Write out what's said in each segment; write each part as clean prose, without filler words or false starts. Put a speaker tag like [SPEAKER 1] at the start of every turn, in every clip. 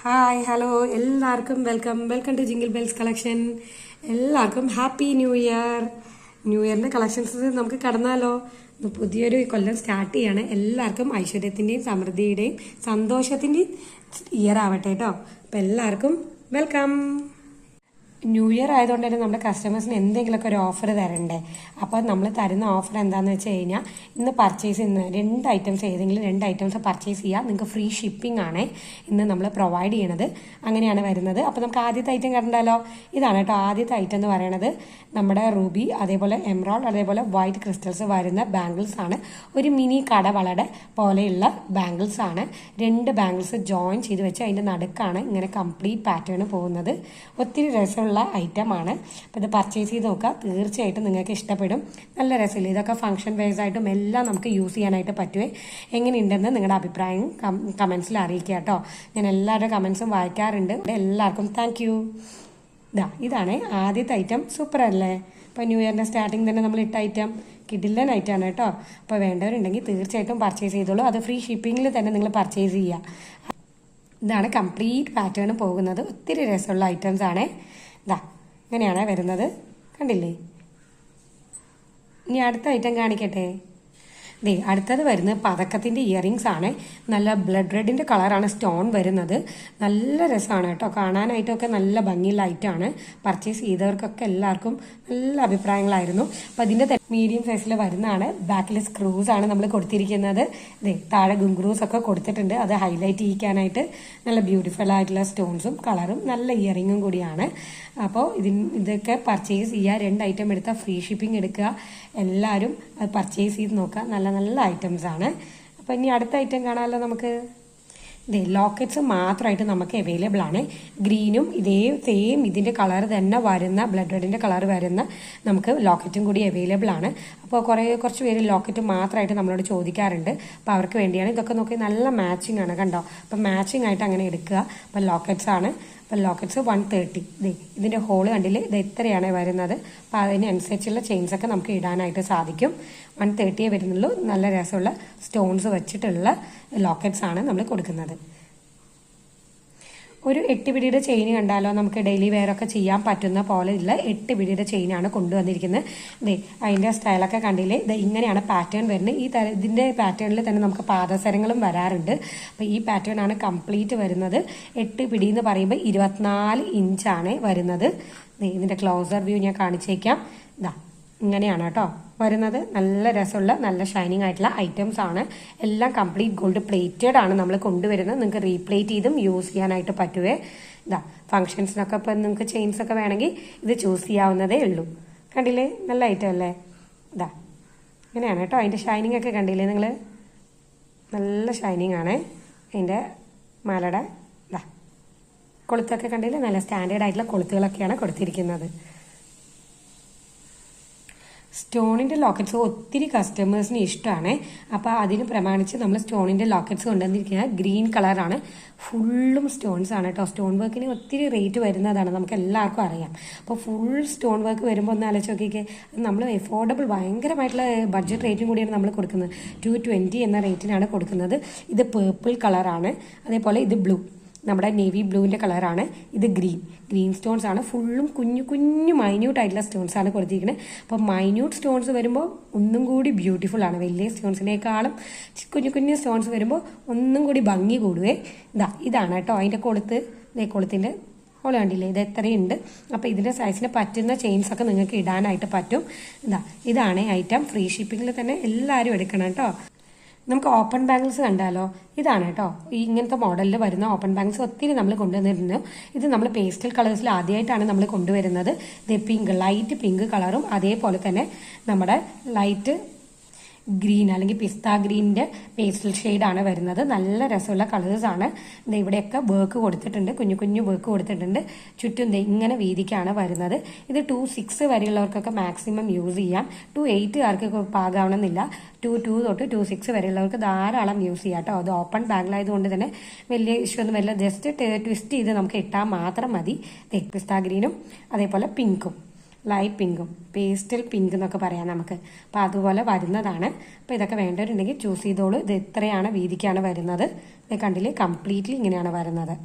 [SPEAKER 1] Hi hello എല്ലാവർക്കും welcome to jingle bells collection. എല്ലാവർക്കും happy new year. New ഇയറിന്റെ collections നമുക്ക് കടന്നാലോ. പുതിയൊരു കൊല്ലം സ്റ്റാർട്ട് ചെയ്യാണ്. എല്ലാവർക്കും ഐശ്വര്യത്തിന്റെയും സമൃദ്ധിയുടെയും സന്തോഷത്തിന്റെയും ഇയർ ആവട്ടെ കേട്ടോ. അപ്പം എല്ലാവർക്കും വെൽക്കം. ന്യൂ ഇയർ ആയതുകൊണ്ട് തന്നെ നമ്മുടെ കസ്റ്റമേഴ്സിന് എന്തെങ്കിലുമൊക്കെ ഒരു ഓഫർ തരണ്ടേ. അപ്പോൾ നമ്മൾ തരുന്ന ഓഫർ എന്താണെന്ന് വെച്ച് കഴിഞ്ഞാൽ, ഇന്ന് പർച്ചേസ് ചെയ്യുന്ന 2 ഐറ്റംസ് ഏതെങ്കിലും 2 ഐറ്റംസ് പർച്ചേസ് ചെയ്യാം. നിങ്ങൾക്ക് ഫ്രീ ഷിപ്പിംഗ് ആണ് ഇന്ന് നമ്മൾ പ്രൊവൈഡ് ചെയ്യണത്. അങ്ങനെയാണ് വരുന്നത്. അപ്പോൾ നമുക്ക് ആദ്യത്തെ ഐറ്റം കണ്ടാലോ. ഇതാണ് കേട്ടോ ആദ്യത്തെ ഐറ്റം എന്ന് പറയുന്നത്. നമ്മുടെ റൂബി, അതേപോലെ എമറാൾഡ്, അതേപോലെ വൈറ്റ് ക്രിസ്റ്റൽസ് വരുന്ന ബാംഗിൾസ് ആണ്. ഒരു മിനി കടവളയുടെ പോലെയുള്ള ബാംഗിൾസ് ആണ്. 2 ബാംഗിൾസ് ജോയിൻ ചെയ്ത് വെച്ച് അതിൻ്റെ നടുക്കാണ് ഇങ്ങനെ കംപ്ലീറ്റ് പാറ്റേൺ പോകുന്നത്. ഒത്തിരി രസമുള്ള ഐറ്റം ആണ്. അപ്പോൾ ഇത് പർച്ചേസ് ചെയ്ത് നോക്കുക, തീർച്ചയായിട്ടും നിങ്ങൾക്ക് ഇഷ്ടപ്പെടും. നല്ല രസമില്ല. ഇതൊക്കെ ഫംഗ്ഷൻ വൈസ് ആയിട്ടും എല്ലാം നമുക്ക് യൂസ് ചെയ്യാനായിട്ട് പറ്റുമേ. എങ്ങനെയുണ്ടെന്ന് നിങ്ങളുടെ അഭിപ്രായം കമൻസിൽ അറിയിക്കുക കേട്ടോ. ഞാൻ എല്ലാവരുടെ കമൻസും വായിക്കാറുണ്ട്. എല്ലാവർക്കും താങ്ക് യു. ഇതാണ് ആദ്യത്തെ ഐറ്റം. സൂപ്പർ അല്ലേ. ഇപ്പോൾ ന്യൂ ഇയറിൻ്റെ സ്റ്റാർട്ടിങ് തന്നെ നമ്മൾ ഇട്ട ഐറ്റം കിഡിലൻ ഐറ്റമാണ് കേട്ടോ. അപ്പോൾ വേണ്ടവരുണ്ടെങ്കിൽ തീർച്ചയായിട്ടും പർച്ചേസ് ചെയ്തോളൂ. അത് ഫ്രീ ഷിപ്പിങ്ങിൽ തന്നെ നിങ്ങൾ പർച്ചേസ് ചെയ്യുക. ഇതാണ് കംപ്ലീറ്റ് പാറ്റേൺ പോകുന്നത്. ഒത്തിരി രസമുള്ള ഐറ്റംസ് ആണ്. ഇങ്ങനെയാണ് വരുന്നത്. കണ്ടില്ലേ. ഇനി അടുത്ത ഐറ്റം കാണിക്കട്ടെ. അടുത്തത് വരുന്നത് പതക്കത്തിൻ്റെ ഇയറിങ്സ് ആണ്. നല്ല ബ്ലഡ് റെഡിൻ്റെ കളറാണ് സ്റ്റോൺ വരുന്നത്. നല്ല രസമാണ് കേട്ടോ. കാണാനായിട്ടൊക്കെ നല്ല ഭംഗിയുള്ള ഐറ്റമാണ്. പർച്ചേസ് ചെയ്തവർക്കൊക്കെ എല്ലാവർക്കും നല്ല അഭിപ്രായങ്ങളായിരുന്നു. അപ്പോൾ അതിൻ്റെ മീഡിയം സൈസിൽ വരുന്നതാണ്. ബാക്കിൽ സ്ക്രൂസ് ആണ് നമ്മൾ കൊടുത്തിരിക്കുന്നത്. താഴെ ഗുംഗ്രൂസ് ഒക്കെ കൊടുത്തിട്ടുണ്ട്. അത് ഹൈലൈറ്റ് ചെയ്യിക്കാനായിട്ട് നല്ല ബ്യൂട്ടിഫുൾ ആയിട്ടുള്ള സ്റ്റോൺസും കളറും നല്ല ഇയറിങ്ങും കൂടിയാണ്. അപ്പോൾ ഇതൊക്കെ പർച്ചേസ് ചെയ്യുക. 2 ഐറ്റം എടുത്താൽ ഫ്രീ ഷിപ്പിംഗ് എടുക്കുക. എല്ലാവരും അത് പർച്ചേസ് ചെയ്ത് നോക്കുക. നല്ല നല്ല ഐറ്റംസ് ആണ്. അപ്പോൾ ഇനി അടുത്ത ഐറ്റം കാണാമല്ലോ നമുക്ക്. ലോക്കറ്റ്സ് മാത്രമായിട്ട് നമുക്ക് അവൈലബിൾ ആണ്. ഗ്രീനും ഇതേ സെയിം ഇതിൻ്റെ കളർ തന്നെ വരുന്ന ബ്ലഡ് റെഡിൻ്റെ കളർ വരുന്ന നമുക്ക് ലോക്കറ്റും കൂടി അവൈലബിൾ ആണ്. അപ്പോൾ കുറച്ച് പേര് ലോക്കറ്റ് മാത്രമായിട്ട് നമ്മളോട് ചോദിക്കാറുണ്ട്. അപ്പോൾ അവർക്ക് വേണ്ടിയാണ്. ഇതൊക്കെ നോക്കി നല്ല മാച്ചിങ് ആണ് കണ്ടോ. അപ്പം മാച്ചിങ് ആയിട്ട് അങ്ങനെ എടുക്കുക. അപ്പം ലോക്കറ്റ്സ് ആണ്. അപ്പം ലോക്കറ്റ്സ് 130. ഇതിൻ്റെ ഹോള് കണ്ടില്ലേ. ഇത് ഇത്രയാണ് വരുന്നത്. അപ്പോൾ അതിനനുസരിച്ചുള്ള ചെയിൻസൊക്കെ നമുക്ക് ഇടാനായിട്ട് സാധിക്കും. 130 വരുന്നുള്ളൂ. നല്ല രസമുള്ള സ്റ്റോൺസ് വെച്ചിട്ടുള്ള ലോക്കറ്റ്സ് ആണ് നമ്മൾ കൊടുക്കുന്നത്. ഒരു 8 പിടിയുടെ ചെയിൻ കണ്ടാലോ. നമുക്ക് ഡെയിലി വെയർ ഒക്കെ ചെയ്യാൻ പറ്റുന്ന പോലെയുള്ള 8 പിടിയുടെ ചെയിനാണ് കൊണ്ടുവന്നിരിക്കുന്നത്. അതിൻ്റെ സ്റ്റൈലൊക്കെ കണ്ടില്ലേ. ഇങ്ങനെയാണ് പാറ്റേൺ വരുന്നത്. ഇതിൻ്റെ പാറ്റേണിൽ തന്നെ നമുക്ക് പാദസരങ്ങളും വരാറുണ്ട്. അപ്പോൾ ഈ പാറ്റേൺ ആണ് കംപ്ലീറ്റ് വരുന്നത്. 8 പിടി എന്ന് പറയുമ്പോൾ 24 ഇഞ്ചാണ് വരുന്നത്. ഇതിൻ്റെ ക്ലോസർ വ്യൂ ഞാൻ കാണിച്ചേക്കാം. ഇങ്ങനെയാണ് കേട്ടോ വരുന്നത്. നല്ല രസമുള്ള നല്ല ഷൈനിങ് ആയിട്ടുള്ള ഐറ്റംസ് ആണ്. എല്ലാം കംപ്ലീറ്റ് ഗോൾഡ് പ്ലേറ്റഡ് ആണ് നമ്മൾ കൊണ്ടുവരുന്നത്. നിങ്ങൾക്ക് റീപ്ലേറ്റ് ചെയ്തും യൂസ് ചെയ്യാനായിട്ട് പറ്റുവേ. ഫംഗ്ഷൻസിനൊക്കെ ഇപ്പം നിങ്ങൾക്ക് ചെയിൻസ് ഒക്കെ വേണമെങ്കിൽ ഇത് ചൂസ് ചെയ്യാവുന്നതേ ഉള്ളൂ. കണ്ടില്ലേ നല്ല ഐറ്റം അല്ലേ. ഇങ്ങനെയാണ് കേട്ടോ. അതിൻ്റെ ഷൈനിങ് ഒക്കെ കണ്ടില്ലേ നിങ്ങൾ. നല്ല ഷൈനിങ് ആണ്. അതിൻ്റെ മാലയുടെ കൊളുത്തൊക്കെ കണ്ടില്ലേ. നല്ല സ്റ്റാൻഡേർഡ് ആയിട്ടുള്ള കൊളുത്തുകളൊക്കെയാണ് കൊടുത്തിരിക്കുന്നത്. സ്റ്റോണിൻ്റെ ലോക്കറ്റ്സ് ഒത്തിരി കസ്റ്റമേഴ്സിന് ഇഷ്ടമാണ്. അപ്പോൾ അതിന് പ്രമാണിച്ച് നമ്മൾ സ്റ്റോണിൻ്റെ ലോക്കറ്റ്സ് കൊണ്ടുവന്നിരിക്കുന്നത് ഗ്രീൻ കളറാണ്. ഫുള്ളും സ്റ്റോൺസ് ആണ് കേട്ടോ. സ്റ്റോൺ വർക്കിന് ഒത്തിരി റേറ്റ് വരുന്നതാണ്, നമുക്ക് എല്ലാവർക്കും അറിയാം. അപ്പോൾ ഫുൾ സ്റ്റോൺ വർക്ക് വരുമ്പോൾ ഒന്ന് ആലോചിച്ച് നോക്കിക്കേ. നമ്മൾ എഫോർഡബിൾ ഭയങ്കരമായിട്ടുള്ള ബഡ്ജറ്റ് റേറ്റും കൂടിയാണ് നമ്മൾ കൊടുക്കുന്നത്. 220 എന്ന റേറ്റിനാണ് കൊടുക്കുന്നത്. ഇത് പേർപ്പിൾ കളറാണ്. അതേപോലെ ഇത് ബ്ലൂ, നമ്മുടെ നേവി ബ്ലൂവിൻ്റെ കളറാണ്. ഇത് ഗ്രീൻ സ്റ്റോൺസ് ആണ്. ഫുള്ളും കുഞ്ഞു മൈന്യൂട്ട് ആയിട്ടുള്ള സ്റ്റോൺസ് ആണ് കൊടുത്തിരിക്കുന്നത്. അപ്പോൾ മൈന്യൂട്ട് സ്റ്റോൺസ് വരുമ്പോൾ ഒന്നും കൂടി ബ്യൂട്ടിഫുൾ ആണ്. വലിയ സ്റ്റോൺസിനേക്കാളും കുഞ്ഞു സ്റ്റോൺസ് വരുമ്പോൾ ഒന്നും കൂടി ഭംഗി കൂടുവേ. ഇതാണ് കേട്ടോ അതിൻ്റെ കൊളുത്തിൻ്റെ ഹോൾ കണ്ടില്ലേ. ഇത് എത്രയുണ്ട്. അപ്പോൾ ഇതിൻ്റെ സൈസിന് പറ്റുന്ന ചെയിൻസ് ഒക്കെ നിങ്ങൾക്ക് ഇടാനായിട്ട് പറ്റും. ഇതാണ് ഐറ്റം. ഫ്രീ ഷിപ്പിങ്ങിൽ തന്നെ എല്ലാവരും എടുക്കണം കേട്ടോ. നമുക്ക് ഓപ്പൺ ബാംഗിൾസ് കണ്ടാലോ. ഇതാണ് കേട്ടോ ഇങ്ങനത്തെ മോഡലിൽ വരുന്ന ഓപ്പൺ ബാംഗിൾസ് ഒത്തിരി നമ്മൾ കൊണ്ടുവന്നിരുന്നു. ഇത് നമ്മൾ പേസ്റ്റൽ കളേഴ്സിൽ ആദ്യമായിട്ടാണ് നമ്മൾ കൊണ്ടുവരുന്നത്. ഇത് പിങ്ക്, ലൈറ്റ് പിങ്ക് കളറും അതേപോലെ തന്നെ നമ്മുടെ ലൈറ്റ് ഗ്രീൻ അല്ലെങ്കിൽ പിസ്ത ഗ്രീനിൻ്റെ പേസ്റ്റൽ ഷെയ്ഡാണ് വരുന്നത്. നല്ല രസമുള്ള കളേഴ്സാണ്. ഇവിടെയൊക്കെ വർക്ക് കൊടുത്തിട്ടുണ്ട്. കുഞ്ഞു വർക്ക് കൊടുത്തിട്ടുണ്ട്. ചുറ്റും ഇങ്ങനെ വീതിക്കാണ് വരുന്നത്. ഇത് 2.6 വരെയുള്ളവർക്കൊക്കെ മാക്സിമം യൂസ് ചെയ്യാം. 2.8 ആർക്ക് പാകാവണമെന്നില്ല. 2.2 തൊട്ട് 2.6 വരെയുള്ളവർക്ക് ധാരാളം യൂസ് ചെയ്യാം കേട്ടോ. അത് ഓപ്പൺ ബാഗിലായതുകൊണ്ട് തന്നെ വലിയ ഇഷ്യൂ ഒന്നും വരില്ല. ജസ്റ്റ് ട്വിസ്റ്റ് ചെയ്ത് നമുക്ക് ഇട്ടാൽ മാത്രം മതി. പിസ്ത ഗ്രീനും അതേപോലെ പിങ്കും ലൈറ്റ് പിങ്കും പേസ്റ്റൽ പിങ്ക് എന്നൊക്കെ പറയാം നമുക്ക്. അപ്പോൾ അതുപോലെ വരുന്നതാണ്. അപ്പോൾ ഇതൊക്കെ വേണ്ടവരുണ്ടെങ്കിൽ ചൂസ് ചെയ്തോളൂ. ഇത് എത്രയാണ് വീതിക്കാണ് വരുന്നത്. ഇത് കണ്ടില്ലേ കംപ്ലീറ്റ്ലി ഇങ്ങനെയാണ് വരുന്നത്.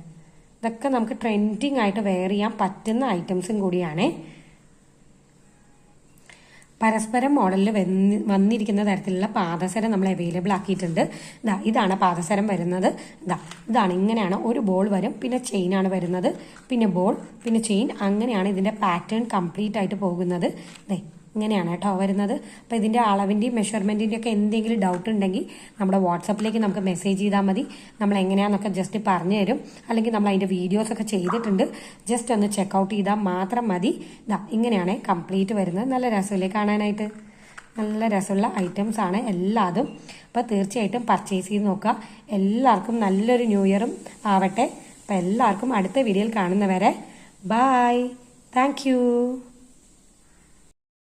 [SPEAKER 1] ഇതൊക്കെ നമുക്ക് ട്രെൻഡിങ് ആയിട്ട് വെയർ ചെയ്യാൻ പറ്റുന്ന ഐറ്റംസും കൂടിയാണ്. പരസ്പരം മോഡലിൽ വന്നിരിക്കുന്ന തരത്തിലുള്ള പാദസരം നമ്മൾ അവൈലബിൾ ആക്കിയിട്ടുണ്ട്. ഇതാണ് പാദസരം വരുന്നത്. ഇതാണ്, ഇങ്ങനെയാണ്. ഒരു ബോൾ വരും, പിന്നെ ചെയിൻ ആണ് വരുന്നത്, പിന്നെ ബോൾ, പിന്നെ ചെയിൻ. അങ്ങനെയാണ് ഇതിന്റെ പാറ്റേൺ കംപ്ലീറ്റ് ആയിട്ട് പോകുന്നത്. ഇങ്ങനെയാണ് കേട്ടോ വരുന്നത്. അപ്പോൾ ഇതിന്റെ അളവിന്റെയും മെഷർമെന്റിന്റെയും ഒക്കെ എന്തെങ്കിലും ഡൗട്ട് ഉണ്ടെങ്കിൽ നമ്മുടെ വാട്സപ്പിലേക്ക് നമുക്ക് മെസ്സേജ് ചെയ്താൽ മതി. നമ്മൾ എങ്ങനെയാണെന്നൊക്കെ ജസ്റ്റ് പറഞ്ഞു തരും. അല്ലെങ്കിൽ നമ്മൾ അതിന്റെ വീഡിയോസ് ഒക്കെ ചെയ്തിട്ടുണ്ട്, ജസ്റ്റ് ഒന്ന് ചെക്കൗട്ട് ചെയ്താൽ മാത്രം മതി. ഇങ്ങനെയാണ് കംപ്ലീറ്റ് വരുന്നത്. നല്ല രസമില്ലേ കാണാനായിട്ട്? നല്ല രസമുള്ള ഐറ്റംസ് ആണ് എല്ലാതും. അപ്പോൾ തീർച്ചയായിട്ടും പർച്ചേസ് ചെയ്ത് നോക്കുക. എല്ലാവർക്കും നല്ലൊരു ന്യൂ ഇയറും ആവട്ടെ. അപ്പോൾ എല്ലാവർക്കും അടുത്ത വീഡിയോയിൽ കാണുന്നവരെ ബൈ. Thank you.